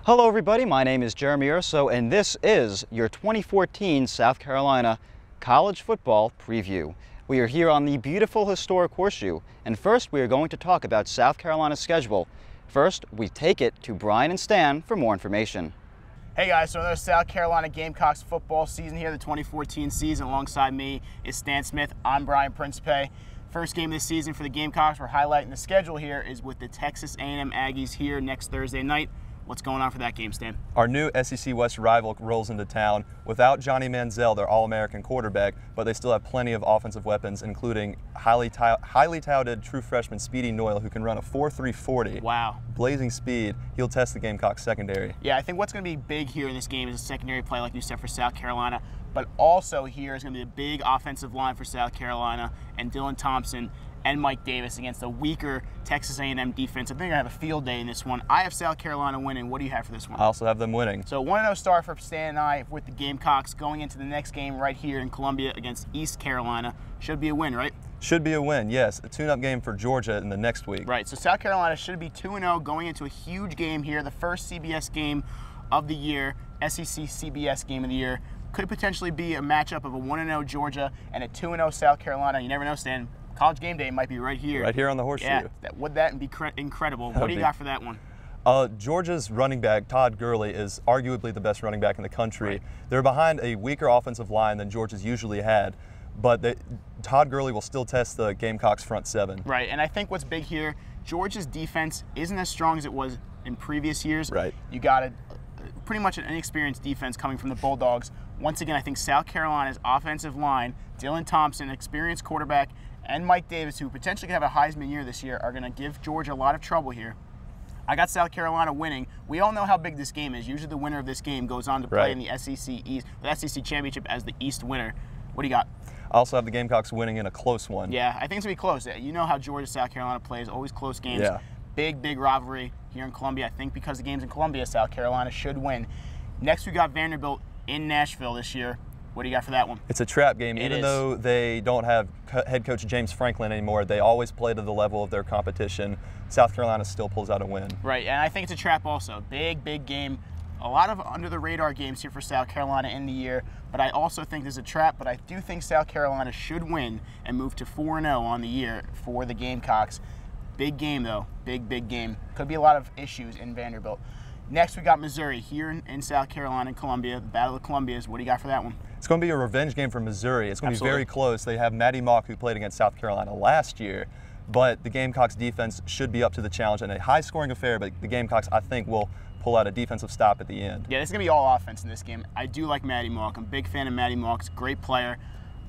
Hello everybody, my name is Jeremy Urso and this is your 2014 South Carolina College Football Preview. We are here on the beautiful historic Horseshoe, and first we are going to talk about South Carolina's schedule. First, we take it to Brian and Stan for more information. Hey guys, so another South Carolina Gamecocks football season here, the 2014 season. Alongside me is Stan Smith. I'm Brian Principe. First game of the season for the Gamecocks. We're highlighting the schedule here is with the Texas A&M Aggies here next Thursday night. What's going on for that game, Stan? Our new SEC West rival rolls into town. Without Johnny Manziel, their All-American quarterback, but they still have plenty of offensive weapons, including highly touted true freshman Speedy Noyle, who can run a 4.3 40. Wow. Blazing Speed. He'll test the Gamecocks secondary. Yeah, I think what's going to be big here in this game is a secondary play, like you said, for South Carolina. But also here is going to be a big offensive line for South Carolina, and Dylan Thompson and Mike Davis against a weaker Texas A&M defense. I think they're going to have a field day in this one. I have South Carolina winning. What do you have for this one? I also have them winning. So 1-0 start for Stan and I with the Gamecocks going into the next game right here in Columbia against East Carolina. Should be a win, right? Should be a win, yes. A tune-up game for Georgia in the next week. Right, so South Carolina should be 2-0 going into a huge game here, the first CBS game of the year, SEC CBS game of the year. Could potentially be a matchup of a 1-0 Georgia and a 2-0 South Carolina. You never know, Stan. College game day might be right here. Right here on the Horseshoe. Yeah, would that be incredible? What do you got for that one? Georgia's running back, Todd Gurley, is arguably the best running back in the country. Right. They're behind a weaker offensive line than Georgia's usually had, but Todd Gurley will still test the Gamecocks front seven. Right, and I think what's big here, Georgia's defense isn't as strong as it was in previous years. Right. You got pretty much an inexperienced defense coming from the Bulldogs. Once again, I think South Carolina's offensive line, Dylan Thompson, experienced quarterback, and Mike Davis, who potentially could have a Heisman year this year, are going to give Georgia a lot of trouble here. I got South Carolina winning. We all know how big this game is. Usually the winner of this game goes on to play in the SEC East, the SEC Championship as the East winner. What do you got? I also have the Gamecocks winning in a close one. Yeah, I think it's going to be close. You know how Georgia-South Carolina plays, always close games. Yeah. Big rivalry here in Columbia. I think because the game's in Columbia, South Carolina should win. Next, we got Vanderbilt in Nashville this year. What do you got for that one? It's a trap game. Even though they don't have head coach James Franklin anymore, they always play to the level of their competition. South Carolina still pulls out a win. Right, and I think it's a trap also. Big game. A lot of under-the-radar games here for South Carolina in the year, but I also think there's a trap, but I do think South Carolina should win and move to 4-0 on the year for the Gamecocks. Big game, though. Big game. Could be a lot of issues in Vanderbilt. Next, we got Missouri here in South Carolina and Columbia, the Battle of Columbias. What do you got for that one? It's going to be a revenge game for Missouri. It's going to be very close. They have Matty Mock, who played against South Carolina last year, but the Gamecocks defense should be up to the challenge and a high-scoring affair, but the Gamecocks, I think, will pull out a defensive stop at the end. Yeah, this is going to be all offense in this game. I do like Matty Mock. I'm a big fan of Matty Mock. He's a great player.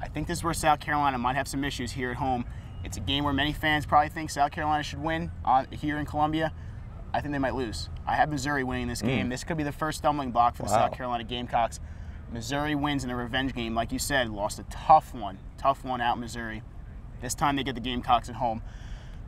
I think this is where South Carolina might have some issues here at home. It's a game where many fans probably think South Carolina should win here in Columbia. I think they might lose. I have Missouri winning this game. This could be the first stumbling block for the South Carolina Gamecocks. Missouri wins in a revenge game. Like you said, lost a tough one out Missouri. This time they get the Gamecocks at home.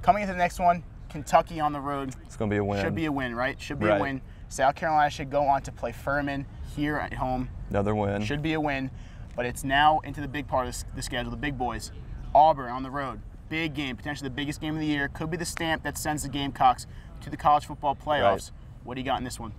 Coming into the next one, Kentucky on the road. It's going to be a win. Should be a win, right? Should be a win. South Carolina should go on to play Furman here at home. Another win. Should be a win, but it's now into the big part of the schedule, the big boys. Auburn on the road. Big game, potentially the biggest game of the year. Could be the stamp that sends the Gamecocks to the college football playoffs. Right. What do you got in this one?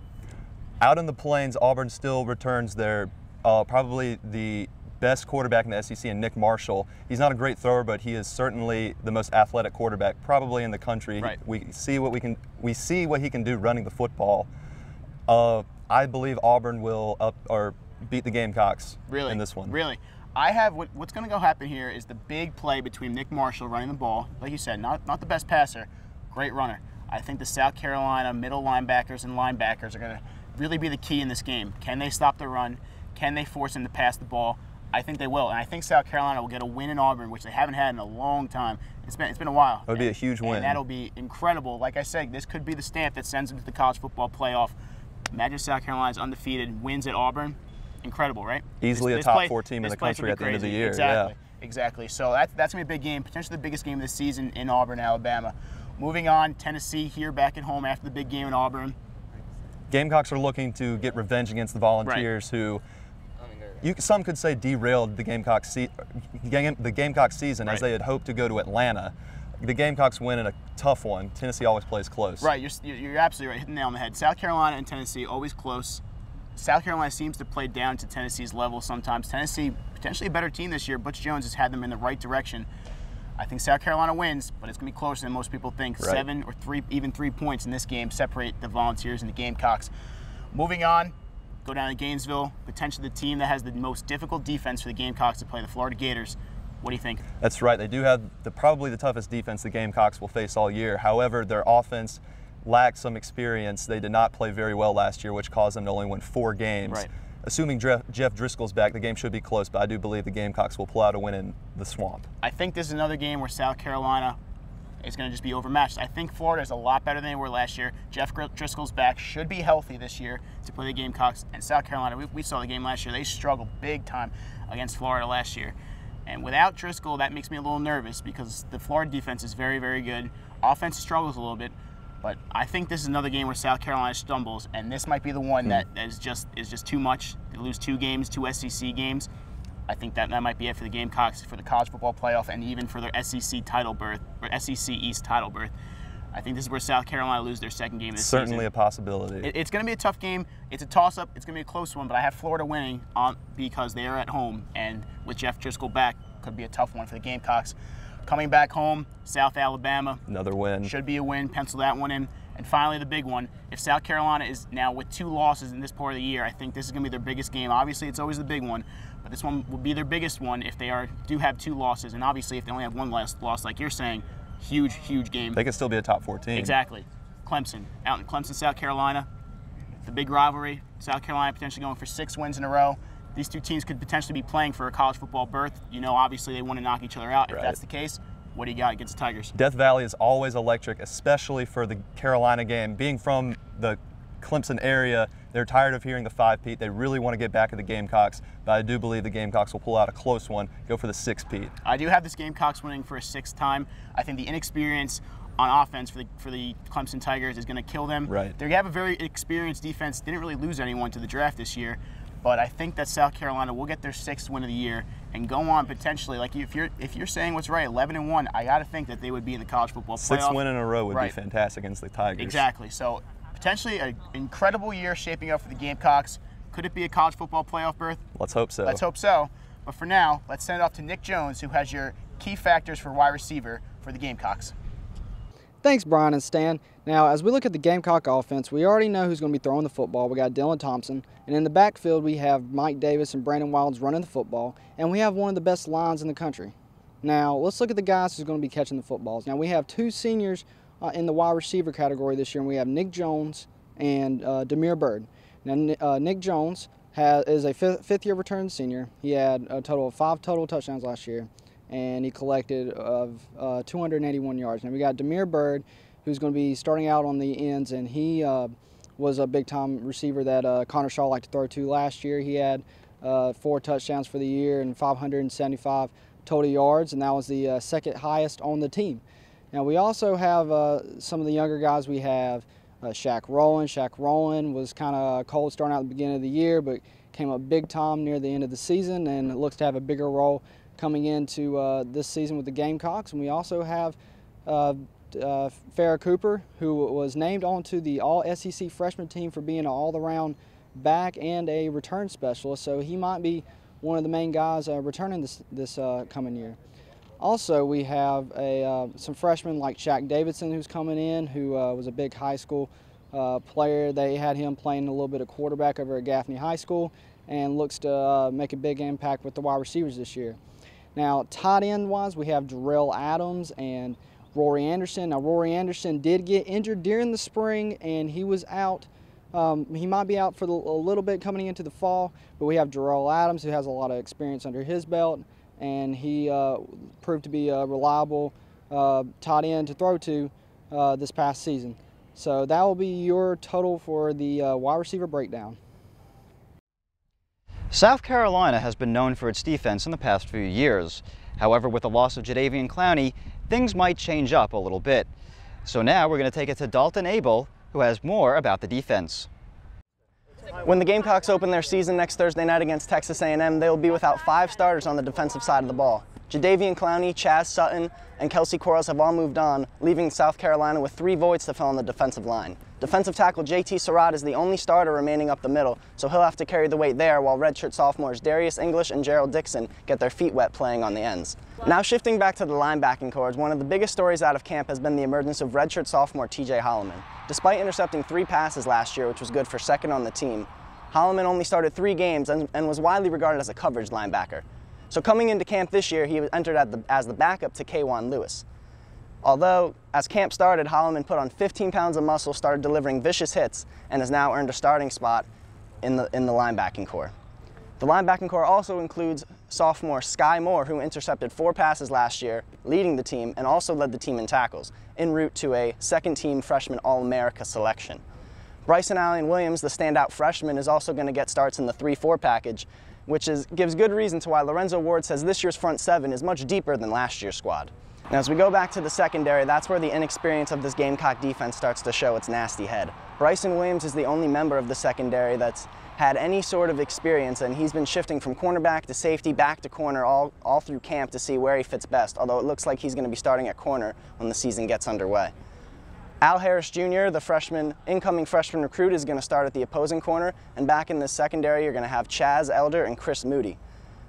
Out in the Plains, Auburn still returns their probably the best quarterback in the SEC, in Nick Marshall. He's not a great thrower, but he is certainly the most athletic quarterback probably in the country. Right. We see what he can do running the football. I believe Auburn will beat the Gamecocks in this one. Really? I have what's going to go happen here is the big play between Nick Marshall running the ball. Like you said, not the best passer, great runner. I think the South Carolina middle linebackers and linebackers are going to really be the key in this game. Can they stop the run? Can they force him to pass the ball? I think they will, and I think South Carolina will get a win in Auburn, which they haven't had in a long time. It's been a while. It would be a huge win. And that'll be incredible. Like I said, this could be the stamp that sends them to the college football playoff. Imagine South Carolina's undefeated, wins at Auburn. Incredible, right? Easily a top 4 team in the country at the end of the year. Exactly. So that's going to be a big game, potentially the biggest game of the season in Auburn, Alabama. Moving on, Tennessee here back at home after the big game in Auburn. Gamecocks are looking to get revenge against the Volunteers, who some could say derailed the Gamecock season as they had hoped to go to Atlanta. The Gamecocks win in a tough one. Tennessee always plays close. Right, you're absolutely right, hitting the nail on the head. South Carolina and Tennessee, always close. South Carolina seems to play down to Tennessee's level sometimes. Tennessee, potentially a better team this year. Butch Jones has had them in the right direction. I think South Carolina wins, but it's going to be closer than most people think. Right. 7 or 3, even 3 points in this game separate the Volunteers and the Gamecocks. Moving on, go down to Gainesville, potentially the team that has the most difficult defense for the Gamecocks to play, the Florida Gators. What do you think? That's right. They do have probably the toughest defense the Gamecocks will face all year. However, their offense lacks some experience. They did not play very well last year, which caused them to only win 4 games. Right. Assuming Jeff Driscoll's back, the game should be close, but I do believe the Gamecocks will pull out a win in the Swamp. I think this is another game where South Carolina is going to just be overmatched. I think Florida is a lot better than they were last year. Jeff Driscoll's back, should be healthy this year to play the Gamecocks. And South Carolina, we saw the game last year. They struggled big time against Florida last year. And without Driscoll, that makes me a little nervous because the Florida defense is very, very good. Offense struggles a little bit. But I think this is another game where South Carolina stumbles, and this might be the one that is just too much. They lose 2 games, 2 SEC games. I think that might be it for the Gamecocks for the college football playoff and even for their SEC title berth or SEC East title berth. I think this is where South Carolina lose their second game of the season. Certainly a possibility. It's going to be a tough game. It's a toss-up. It's going to be a close one, but I have Florida winning because they are at home, and with Jeff Driscoll back, could be a tough one for the Gamecocks. Coming back home, South Alabama. Another win. Should be a win. Pencil that one in. And finally, the big one. If South Carolina is now with 2 losses in this part of the year, I think this is going to be their biggest game. Obviously, it's always the big one, but this one will be their biggest one if they do have 2 losses. And obviously, if they only have 1 loss, like you're saying, huge, huge game. They could still be a top 4 team. Exactly. Clemson, out in Clemson, South Carolina. The big rivalry. South Carolina potentially going for 6 wins in a row. These 2 teams could potentially be playing for a college football berth. You know, obviously, they want to knock each other out. If that's the case, what do you got against the Tigers? Death Valley is always electric, especially for the Carolina game. Being from the Clemson area, they're tired of hearing the 5-peat. They really want to get back at the Gamecocks, but I do believe the Gamecocks will pull out a close one, go for the 6-peat. I do have this Gamecocks winning for a 6th time. I think the inexperience on offense for the Clemson Tigers is going to kill them. Right. They have a very experienced defense. Didn't really lose anyone to the draft this year. But I think that South Carolina will get their 6th win of the year and go on potentially. Like if you're saying what's right, 11-1, I got to think that they would be in the college football playoff. 6th win in a row would be fantastic against the Tigers. Exactly. So potentially an incredible year shaping up for the Gamecocks. Could it be a college football playoff berth? Let's hope so. Let's hope so. But for now, let's send it off to Nick Jones, who has your key factors for wide receiver for the Gamecocks. Thanks, Brian and Stan. Now, as we look at the Gamecock offense, we already know who's going to be throwing the football. We got Dylan Thompson, and in the backfield, we have Mike Davis and Brandon Wilds running the football, and we have one of the best lines in the country. Now, let's look at the guys who's going to be catching the footballs. Now, we have 2 seniors in the wide receiver category this year, and we have Nick Jones and Demir Bird. Now, Nick Jones is a fifth-year return senior. He had a total of 5 total touchdowns last year, and he collected 281 yards. Now we got Demir Bird, who's going to be starting out on the ends, and he was a big-time receiver that Connor Shaw liked to throw to last year. He had 4 touchdowns for the year and 575 total yards, and that was the 2nd highest on the team. Now we also have some of the younger guys. We have Shaq Rowland. Shaq Rowland was kind of cold starting out at the beginning of the year, but came up big time near the end of the season, and it looks to have a bigger role coming into this season with the Gamecocks. And we also have Farrah Cooper, who was named onto the All-SEC freshman team for being an all-around back and a return specialist, so he might be one of the main guys returning this coming year. Also, we have some freshmen like Shaq Davidson, who's coming in, who was a big high school player. They had him playing a little bit of quarterback over at Gaffney High School and looks to make a big impact with the wide receivers this year. Now, tight end-wise, we have Jarrell Adams and Rory Anderson. Now, Rory Anderson did get injured during the spring, and he was out. He might be out for a little bit coming into the fall, but we have Jarrell Adams, who has a lot of experience under his belt, and he proved to be a reliable tight end to throw to this past season. So that will be your total for the wide receiver breakdown. South Carolina has been known for its defense in the past few years. However, with the loss of Jadeveon Clowney, things might change up a little bit. So now we're going to take it to Dalton Abel, who has more about the defense. When the Gamecocks open their season next Thursday night against Texas A&M, they will be without 5 starters on the defensive side of the ball. Jadeveon Clowney, Chaz Sutton, and Kelsey Quarles have all moved on, leaving South Carolina with 3 voids to fill on the defensive line. Defensive tackle JT Surratt is the only starter remaining up the middle, so he'll have to carry the weight there while redshirt sophomores Darius English and Gerald Dixon get their feet wet playing on the ends. Now shifting back to the linebacking corps, one of the biggest stories out of camp has been the emergence of redshirt sophomore TJ Holloman. Despite intercepting 3 passes last year, which was good for second on the team, Holloman only started 3 games and was widely regarded as a coverage linebacker. So coming into camp this year, he was entered as the backup to K'Wan Lewis. Although, as camp started, Holloman put on 15 pounds of muscle, started delivering vicious hits, and has now earned a starting spot in the linebacking corps. The linebacking corps also includes sophomore Sky Moore, who intercepted 4 passes last year, leading the team, and also led the team in tackles, en route to a second-team freshman All-America selection. Bryson Allen Williams, the standout freshman, is also going to get starts in the 3-4 package, which gives good reason to why Lorenzo Ward says this year's front 7 is much deeper than last year's squad. Now as we go back to the secondary, that's where the inexperience of this Gamecock defense starts to show its nasty head. Bryson Williams is the only member of the secondary that's had any sort of experience, and he's been shifting from cornerback to safety, back to corner all through camp to see where he fits best, although it looks like he's going to be starting at corner when the season gets underway. Al Harris Jr., the incoming freshman recruit, is going to start at the opposing corner, and back in the secondary you're going to have Chaz Elder and Chris Moody.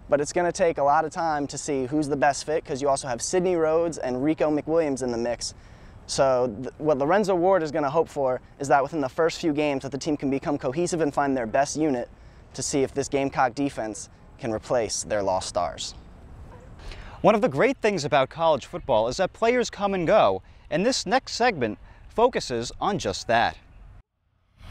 But it's going to take a lot of time to see who's the best fit, because you also have Sidney Rhodes and Rico McWilliams in the mix. So what Lorenzo Ward is going to hope for is that within the first few games that the team can become cohesive and find their best unit to see if this Gamecock defense can replace their lost stars. One of the great things about college football is that players come and go, and this next segment focuses on just that.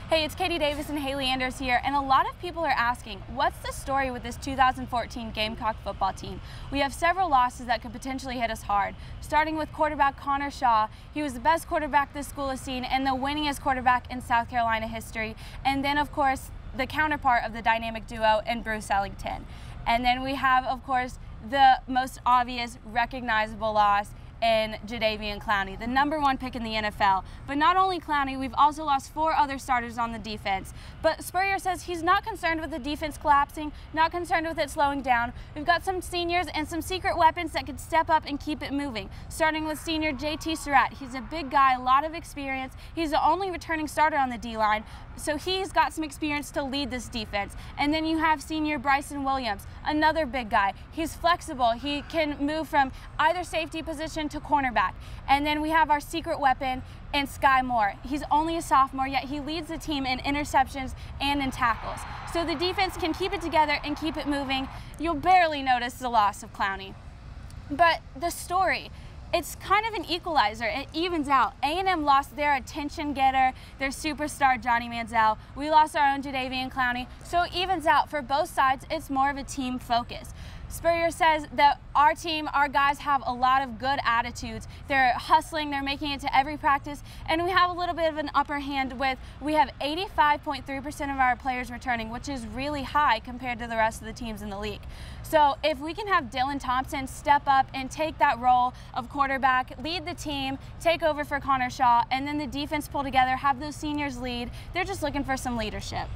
Hey, it's Katie Davis and Haley Anders here, and a lot of people are asking, what's the story with this 2014 Gamecock football team? We have several losses that could potentially hit us hard, starting with quarterback Connor Shaw. He was the best quarterback this school has seen and the winningest quarterback in South Carolina history, and then of course the counterpart of the dynamic duo in Bruce Ellington. And then we have, of course, the most obvious, recognizable loss in Jadeveon Clowney, the #1 pick in the NFL. But not only Clowney, we've also lost 4 other starters on the defense. But Spurrier says he's not concerned with the defense collapsing, not concerned with it slowing down. We've got some seniors and some secret weapons that could step up and keep it moving, starting with senior JT Surratt. He's a big guy, a lot of experience. He's the only returning starter on the D-line, so he's got some experience to lead this defense. And then you have senior Bryson Williams, another big guy. He's flexible. He can move from either safety position to cornerback. And then we have our secret weapon in Sky Moore. He's only a sophomore, yet he leads the team in interceptions and in tackles. So the defense can keep it together and keep it moving. You'll barely notice the loss of Clowney. But the story, it's kind of an equalizer. It evens out. A&M lost their attention getter, their superstar Johnny Manziel. We lost our own Jadeveon Clowney. So it evens out. For both sides, it's more of a team focus. Spurrier says that our team, our guys have a lot of good attitudes. They're hustling, they're making it to every practice, and we have a little bit of an upper hand with, we have 85.3% of our players returning, which is really high compared to the rest of the teams in the league. So if we can have Dylan Thompson step up and take that role of quarterback, lead the team, take over for Connor Shaw, and then the defense pull together, have those seniors lead, they're just looking for some leadership.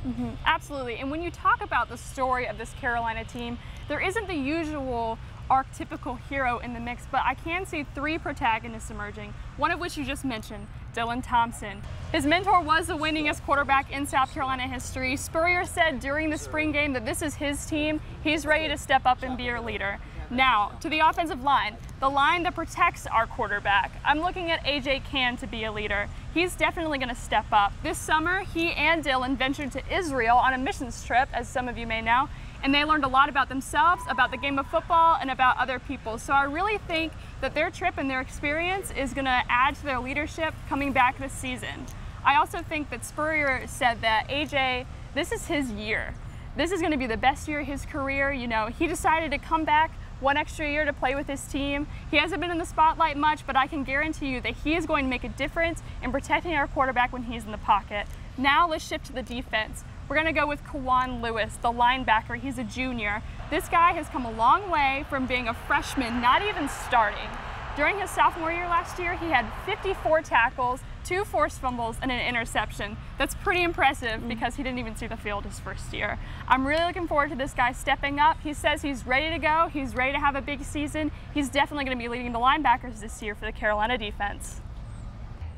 Absolutely, and when you talk about the story of this Carolina team, there isn't the usual archetypical hero in the mix, but I can see 3 protagonists emerging, one of which you just mentioned, Dylan Thompson. His mentor was the winningest quarterback in South Carolina history. Spurrier said during the spring game that this is his team. He's ready to step up and be our leader. Now, to the offensive line, the line that protects our quarterback. I'm looking at AJ Cann to be a leader. He's definitely going to step up. This summer, he and Dylan ventured to Israel on a missions trip, as some of you may know, and they learned a lot about themselves, about the game of football, and about other people. So I really think that their trip and their experience is going to add to their leadership coming back this season. I also think that Spurrier said that AJ, this is his year. This is going to be the best year of his career. You know, he decided to come back 1 extra year to play with his team. He hasn't been in the spotlight much, but I can guarantee you that he is going to make a difference in protecting our quarterback when he's in the pocket. Now let's shift to the defense. We're going to go with K'Wan Lewis, the linebacker. He's a junior. This guy has come a long way from being a freshman, not even starting. During his sophomore year last year, he had 54 tackles, 2 forced fumbles, and an interception. That's pretty impressive because he didn't even see the field his first year. I'm really looking forward to this guy stepping up. He says he's ready to go. He's ready to have a big season. He's definitely going to be leading the linebackers this year for the Carolina defense.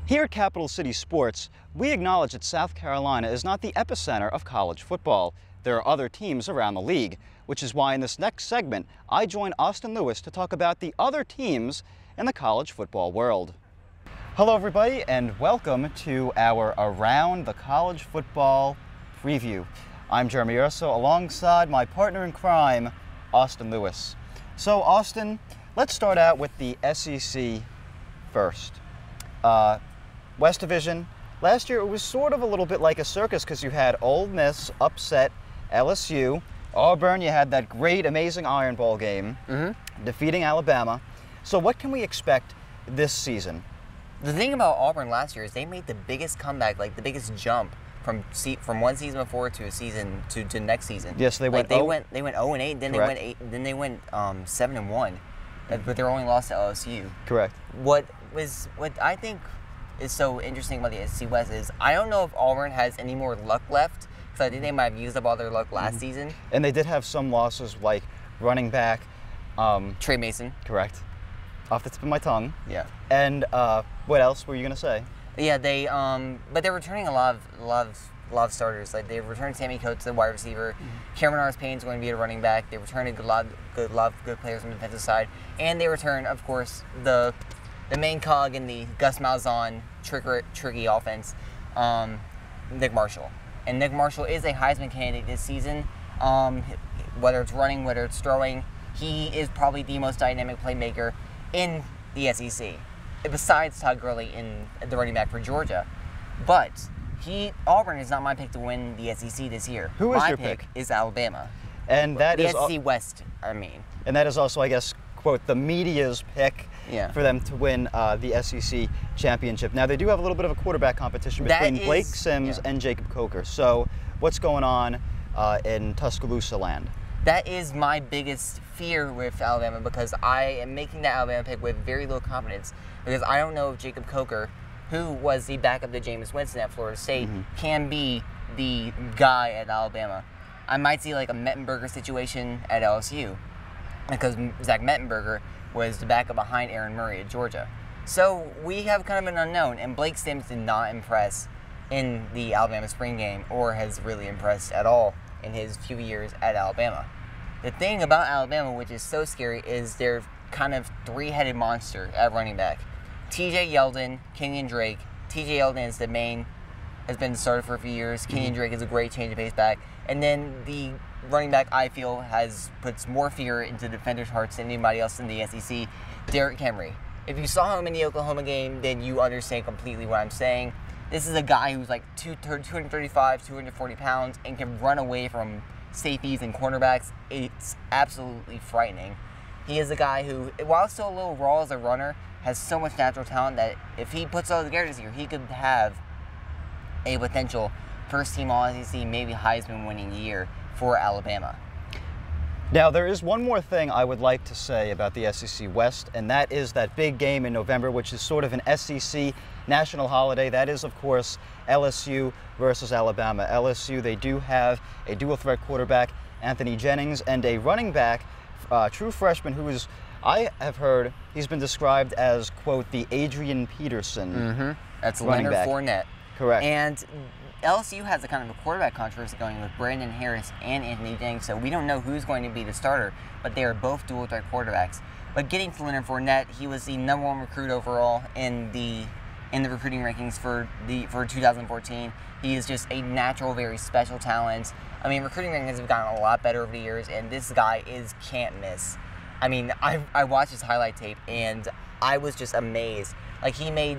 Here at Capital City Sports, we acknowledge that South Carolina is not the epicenter of college football. There are other teams around the league, which is why in this next segment, I join Austin Lewis to talk about the other teams in the college football world. Hello everybody, and welcome to our Around the College Football preview. I'm Jeremy Urso alongside my partner in crime, Austin Lewis. So Austin, let's start out with the SEC first. West Division, last year it was sort of a little bit like a circus because you had Ole Miss upset LSU. Auburn, you had that great, amazing Iron Bowl game, defeating Alabama. So what can we expect this season? The thing about Auburn last year is they made the biggest comeback, like the biggest jump from one season before to a season to next season. Yes, they went. Like they went 0-8, then Correct. they went 7-1, but their only loss to LSU. Correct. What I think is so interesting about the SEC West is I don't know if Auburn has any more luck left, because I think they might have used up all their luck last season. And they did have some losses, like running back Trey Mason. Correct. Off the tip of my tongue. Yeah. And what else were you gonna say? Yeah, they but they're returning a lot of starters. Like they've returned Sammy Coates, the wide receiver. Cameron Arce-Payne's going to be a running back. They returned a lot of good players on the defensive side, and they return, of course, the main cog in the Gus Malzahn tricky offense, Nick Marshall. And Nick Marshall is a Heisman candidate this season. Whether it's running, whether it's throwing, he is probably the most dynamic playmaker in the SEC, besides Todd Gurley in the running back for Georgia. But Auburn is not my pick to win the SEC this year. Who is my your pick? pick? Is Alabama. And that the is SEC West, I mean. And that is also, I guess, quote, the media's pick for them to win the SEC championship. Now, they do have a little bit of a quarterback competition between Blake Sims and Jacob Coker. So what's going on in Tuscaloosa land? That is my biggest fear with Alabama, because I am making that Alabama pick with very low confidence, because I don't know if Jacob Coker, who was the backup to Jameis Winston at Florida State, can be the guy at Alabama. I might see like a Mettenberger situation at LSU, because Zach Mettenberger was the backup behind Aaron Murray at Georgia. So we have kind of an unknown, and Blake Sims did not impress in the Alabama spring game, or has really impressed at all in his few years at Alabama. The thing about Alabama, which is so scary, is they're kind of three-headed monster at running back. TJ Yeldon, Kenyon Drake. TJ Yeldon is has been started for a few years. Kenyon Drake is a great change of pace back. And then the running back, I feel, puts more fear into defenders' hearts than anybody else in the SEC, Derrick Henry. If you saw him in the Oklahoma game, then you understand completely what I'm saying. This is a guy who's like 235, 240 pounds and can run away from safeties and cornerbacks. It's absolutely frightening. He is a guy who, while still a little raw as a runner, has so much natural talent that if he puts all together this year, he could have a potential first-team All-SEC, maybe Heisman winning year for Alabama. Now, there is one more thing I would like to say about the SEC West, and that is that big game in November, which is sort of an SEC national holiday. That is, of course, LSU versus Alabama. LSU, they do have a dual-threat quarterback, Anthony Jennings, and a running back, true freshman, who is, I have heard, he's been described as, quote, the Adrian Peterson That's running Leonard back. Fournette. Correct. And LSU has a kind of a quarterback controversy going with Brandon Harris and Anthony Jennings, so we don't know who's going to be the starter, but they are both dual-threat quarterbacks. But getting to Leonard Fournette, he was the #1 recruit overall in the recruiting rankings for 2014. He is just a natural, very special talent. I mean, recruiting rankings have gotten a lot better over the years, and this guy can't miss. I mean, I watched his highlight tape, and I was just amazed. Like, he made,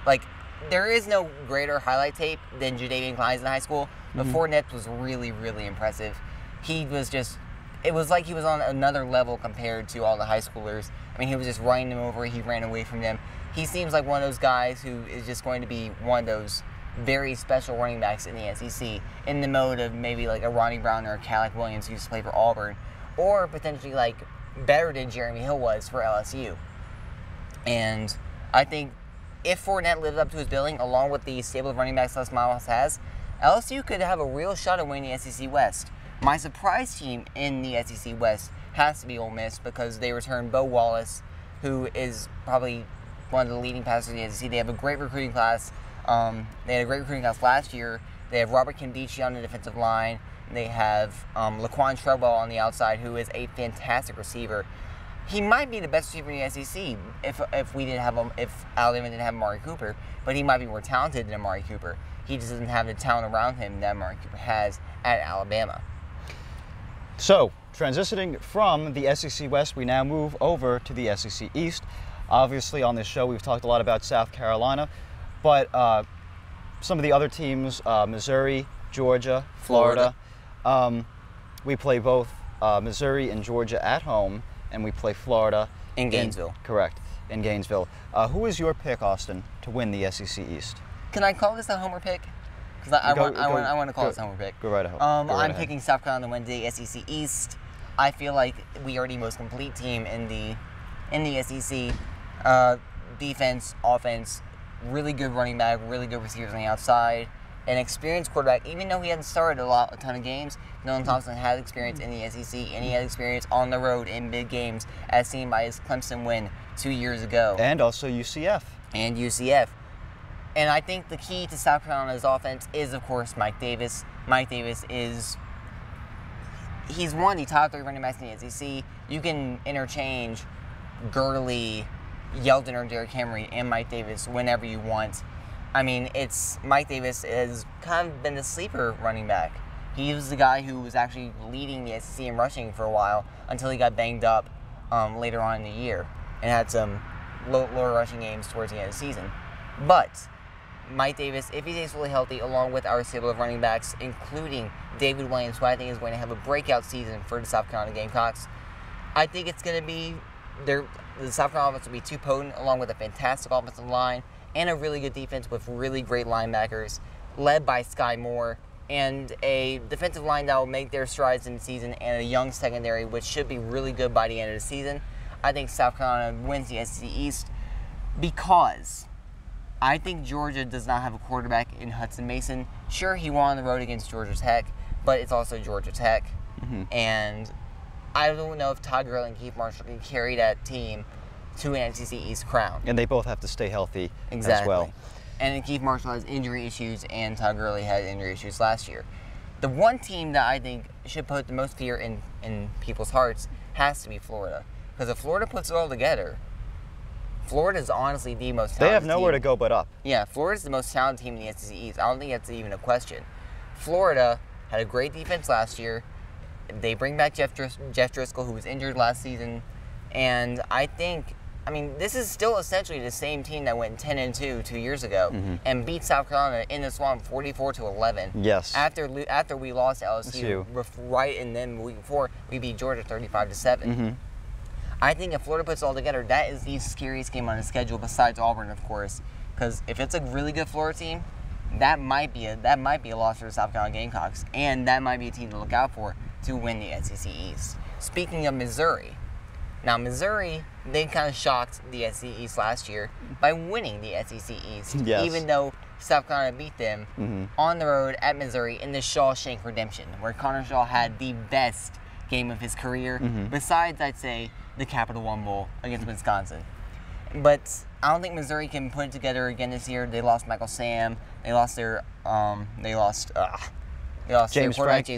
like, there is no greater highlight tape than Jadeveon Clyne's in high school, but Fournette was really, really impressive. He was just, it was like he was on another level compared to all the high schoolers. I mean, he was just running them over, he ran away from them. He seems like one of those guys who is just going to be one of those very special running backs in the SEC, in the mode of maybe like a Ronnie Brown or a Calic Williams who used to play for Auburn, or potentially like better than Jeremy Hill was for LSU. And I think if Fournette lives up to his billing, along with the stable of running backs Les Miles has, LSU could have a real shot at winning the SEC West. My surprise team in the SEC West has to be Ole Miss because they returned Bo Wallace, who is probably one of the leading passers in the SEC. They have a great recruiting class. They had a great recruiting class last year. They have Robert Kimdichie on the defensive line. They have Laquan Treadwell on the outside, who is a fantastic receiver. He might be the best receiver in the SEC if Alabama didn't have Amari Cooper, but he might be more talented than Amari Cooper. He just doesn't have the talent around him that Amari Cooper has at Alabama. So, transitioning from the SEC West, we now move over to the SEC East. Obviously, on this show, we've talked a lot about South Carolina, but some of the other teams, Missouri, Georgia, Florida. We play both Missouri and Georgia at home, and we play Florida in Gainesville. Correct, in Gainesville. Who is your pick, Austin, to win the SEC East? Can I call this a homer pick? Because I want to call this a homer pick. Go right ahead. I'm picking South Carolina to win the SEC East. I feel like we are the most complete team in the SEC. Defense, offense, really good running back, really good receivers on the outside, an experienced quarterback. Even though he hadn't started a ton of games, Dylan Thompson has experience in the SEC, and he has experience on the road in big games, as seen by his Clemson win 2 years ago. And also UCF. And UCF. And I think the key to South Carolina's offense is, of course, Mike Davis. Mike Davis he's one of the top 3 running backs in the SEC. You can interchange Gurley, Yeldon, or Derrick Henry and Mike Davis whenever you want. I mean, Mike Davis has kind of been the sleeper running back. He was the guy who was actually leading the SEC in rushing for a while until he got banged up later on in the year and had some lower rushing games towards the end of the season. But Mike Davis, if he stays fully healthy, along with our stable of running backs, including David Williams, who I think is going to have a breakout season for the South Carolina Gamecocks, I think it's going to be the South Carolina offense will be too potent, along with a fantastic offensive line and a really good defense with really great linebackers, led by Sky Moore, and a defensive line that will make their strides in the season, and a young secondary, which should be really good by the end of the season. I think South Carolina wins the SEC East because I think Georgia does not have a quarterback in Hudson Mason. Sure, he won on the road against Georgia Tech, but it's also Georgia Tech. And I don't know if Todd Gurley and Keith Marshall can carry that team to an SEC East crown. And they both have to stay healthy as well. And then Keith Marshall has injury issues, and Todd Gurley had injury issues last year. The one team that I think should put the most fear in people's hearts has to be Florida. Because if Florida puts it all together, Florida is honestly the most talented team. They have nowhere to go but up. Yeah, Florida is the most talented team in the SEC East. I don't think that's even a question. Florida had a great defense last year. They bring back Jeff Driscoll, who was injured last season. And I think, this is still essentially the same team that went 10-2 2 years ago and beat South Carolina in the Swamp 44-11. Yes. After we lost LSU, right, and then week before we beat Georgia 35-7. I think if Florida puts it all together, that is the scariest game on the schedule, besides Auburn, of course. Because if it's a really good Florida team, that might be a loss for the South Carolina Gamecocks, and that might be a team to look out for to win the SEC East. Speaking of Missouri, now Missouri, they kind of shocked the SEC East last year by winning the SEC East, even though South Carolina beat them on the road at Missouri in the Shawshank Redemption, where Connor Shaw had the best game of his career, besides, I'd say, the Capital One Bowl against Wisconsin. But I don't think Missouri can put it together again this year. They lost Michael Sam. They lost their James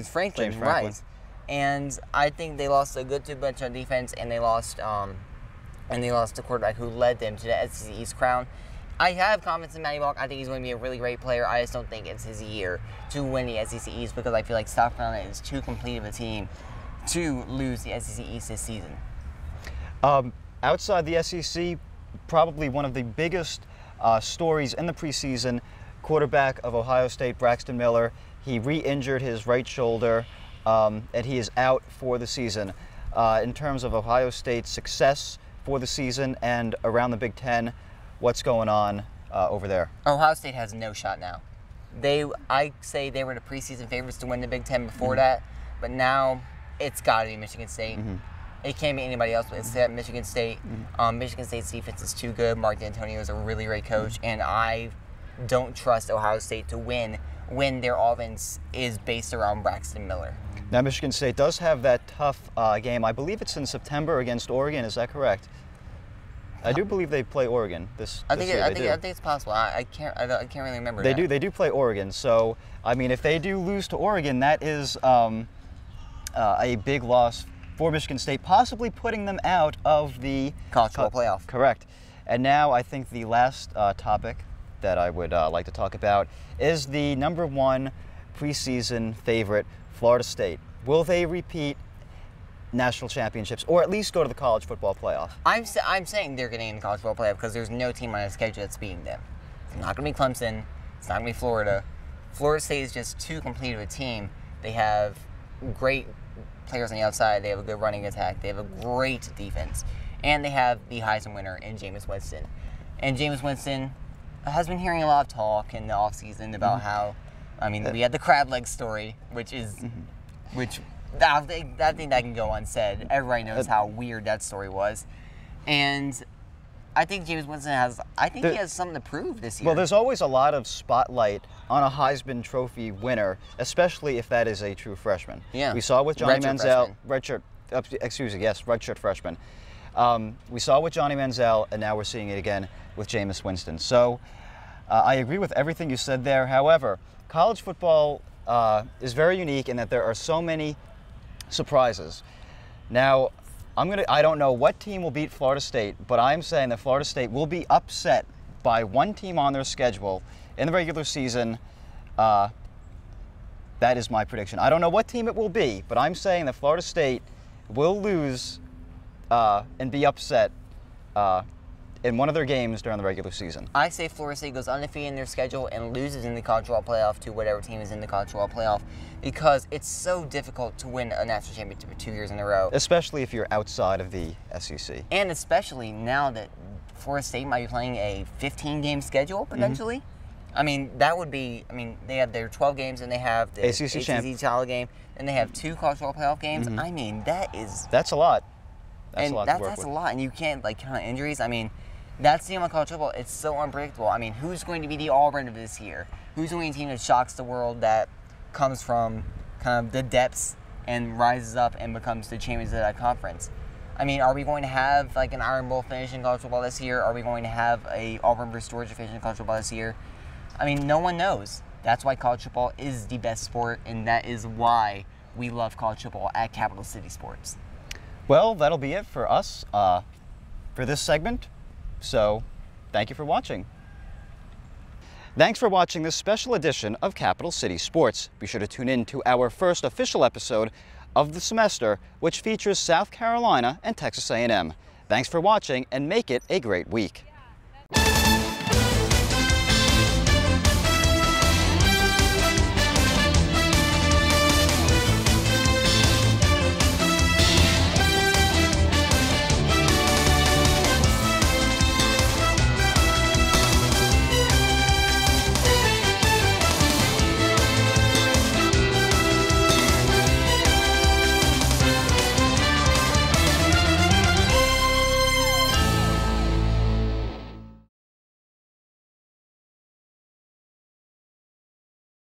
Franklin. Right. And I think they lost a good bunch on defense, and they lost the quarterback who led them to the SEC East crown. I have confidence in Matty Walk. I think he's going to be a really great player. I just don't think it's his year to win the SEC East because I feel like South Carolina is too complete of a team to lose the SEC East this season. Outside the SEC, probably one of the biggest stories in the preseason, quarterback of Ohio State, Braxton Miller. He re-injured his right shoulder, and he is out for the season. In terms of Ohio State's success for the season and around the Big Ten, what's going on over there? Ohio State has no shot now. I say they were the preseason favorites to win the Big Ten before that, but now it's got to be Michigan State. It can't be anybody else, but it's at Michigan State. Michigan State's defense is too good. Mark D'Antonio is a really great coach, and I don't trust Ohio State to win when their offense is based around Braxton Miller. Now, Michigan State does have that tough game. I believe it's in September against Oregon. Is that correct? I do believe they play Oregon this year. I think it's possible. I can't really remember. They do play Oregon. So I mean, if they do lose to Oregon, that is a big loss for Michigan State, possibly putting them out of the college football playoff. Correct. And now I think the last topic that I would like to talk about is the #1 preseason favorite, Florida State. Will they repeat national championships, or at least go to the college football playoff? I'm saying they're getting in the college football playoff because there's no team on the schedule that's beating them. It's not going to be Clemson. It's not going to be Florida. Florida State is just too complete of a team. They have great players on the outside. They have a good running attack. They have a great defense. And they have the Heisman winner in Jameis Winston. And Jameis Winston has been hearing a lot of talk in the offseason about how, I mean, we had the crab leg story, which is, I think that can go unsaid. Everybody knows how weird that story was. And I think Jameis Winston he has something to prove this year. Well, there's always a lot of spotlight on a Heisman Trophy winner, especially if that is a true freshman. Yeah. We saw with Johnny Manziel, freshman. redshirt freshman. We saw with Johnny Manziel, and now we're seeing it again with Jameis Winston. So I agree with everything you said there. However, college football is very unique in that there are so many surprises. Now, I don't know what team will beat Florida State, but I'm saying that Florida State will be upset by one team on their schedule in the regular season. That is my prediction. I don't know what team it will be, but I'm saying that Florida State will lose and be upset in one of their games during the regular season. I say Florida State goes undefeated in their schedule and loses in the college football playoff to whatever team is in the college football playoff, because it's so difficult to win a national championship for 2 years in a row. Especially if you're outside of the SEC. And especially now that Florida State might be playing a 15-game schedule, potentially. I mean, that would be, they have their 12 games, and they have the ACC title game, and they have 2 college football playoff games. I mean, that's a lot. That's a lot, and you can't, count injuries. I mean, that's the amount of college football. It's so unpredictable. I mean, who's going to be the Auburn of this year? Who's going to be a team that shocks the world, that comes from kind of the depths and rises up and becomes the champions of that conference? I mean, are we going to have, an Iron Bowl finish in college football this year? Are we going to have a Auburn versus Georgia finish in college football this year? I mean, no one knows. That's why college football is the best sport, and that is why we love college football at Capital City Sports. Well, that'll be it for us for this segment. So, thank you for watching. Thanks for watching this special edition of Capital City Sports. Be sure to tune in to our first official episode of the semester, which features South Carolina and Texas A&M. Thanks for watching, and make it a great week.